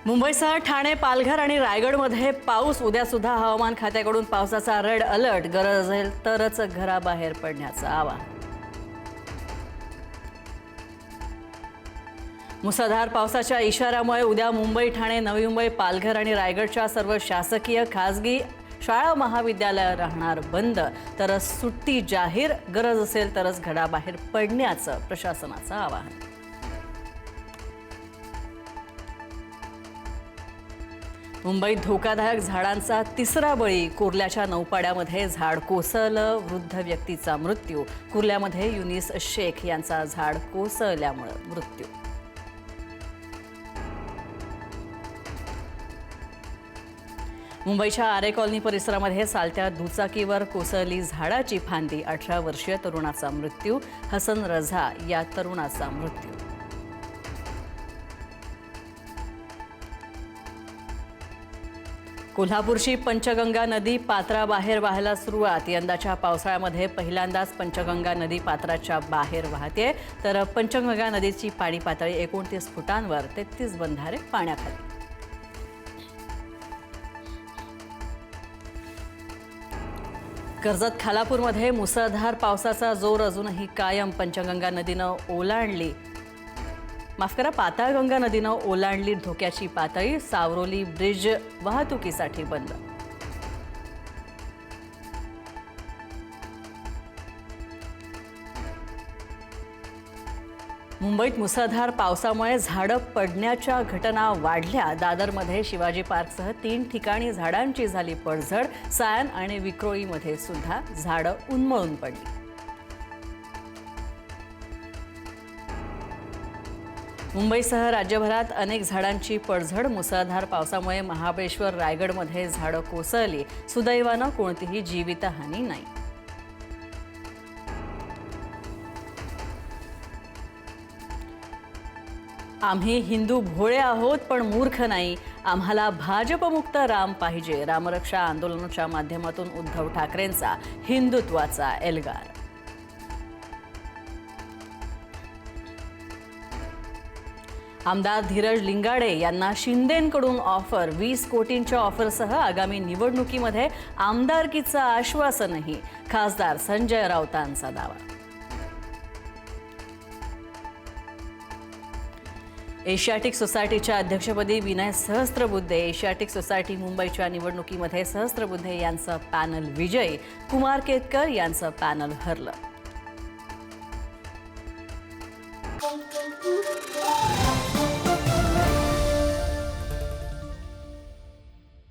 मुंबईसह ठाणे, पालघर आणि रायगडमध्ये पाऊस. उद्या सुद्धा हवामान खात्याकडून पावसाचा रेड अलर्ट. गरज असेल तरच घराबाहेर पडण्याचं आवाहन. मुसळधार पावसाच्या इशाऱ्यामुळे उद्या मुंबई, ठाणे, नवी मुंबई, पालघर आणि रायगडच्या सर्व शासकीय, खासगी शाळा महाविद्यालय राहणार बंद. तर सुट्टी जाहीर. गरज असेल तरच घराबाहेर पडण्याचं प्रशासनाचं आवाहन. मुंबईत धोकादायक झाडांचा तिसरा बळी. कुर्ल्याच्या नौपाड्यामध्ये झाड कोसळलं. वृद्ध व्यक्तीचा मृत्यू. कुर्ल्यामध्ये युनिस शेख यांचा झाड कोसळल्यामुळे मृत्यू. मुंबईच्या आरे कॉलनी परिसरामध्ये चालत्या दुचाकीवर कोसळली झाडाची फांदी. 18 वर्षीय तरुणाचा मृत्यू. हसन रझा या तरुणाचा मृत्यू. कोल्हापूरची पंचगंगा नदी पात्राबाहेर वाहायला सुरुवात. यंदाच्या पावसाळ्यामध्ये पहिल्यांदाच पंचगंगा नदी पात्राच्या बाहेर वाहते. तर पंचगंगा नदीची पाणी पातळी 29 फुटांवर, 33 बंधारे पाण्याखाली. कर्जत खालापूरमध्ये मुसळधार पावसाचा जोर अजूनही कायम. पंचगंगा नदीनं ओलांडली पाताळगंगा नदीनं ओलांडली धोक्याची पातळी. सावरोली ब्रिज वाहतुकीसाठी बंद. मुंबईत मुसळधार पावसामुळे झाडं पडण्याच्या घटना वाढल्या. दादरमध्ये शिवाजी पार्कसह 3 ठिकाणी झाडांची झाली पडझड. सायन आणि विक्रोळीमध्ये सुद्धा झाडं उन्मळून पडली. मुंबईसह राज्यभरात अनेक झाडांची पडझड. मुसळधार पावसामुळे महाबळेश्वर, रायगडमध्ये झाडं कोसळली. सुदैवानं कोणतीही जीवितहानी नाही. आम्ही हिंदू भोळे आहोत पण मूर्ख नाही. आम्हाला भाजपमुक्त राम पाहिजे. रामरक्षा आंदोलनाच्या माध्यमातून उद्धव ठाकरेंचा हिंदुत्वाचा एल्गार. आमदार धीरज लिंगाडे यांना शिंदेंकडून ऑफर. 20 कोटींच्या ऑफरसह आगामी निवडणुकीमध्ये आमदारकीचं आश्वासनही. खासदार संजय राऊतांचा दावा. एशियाटिक सोसायटीच्या अध्यक्षपदी विनय सहस्त्रबुद्धे. एशियाटिक सोसायटी मुंबईच्या निवडणुकीमध्ये सहस्त्रबुद्धे यांचं पॅनल विजयी. कुमार केतकर यांचं पॅनल हरलं.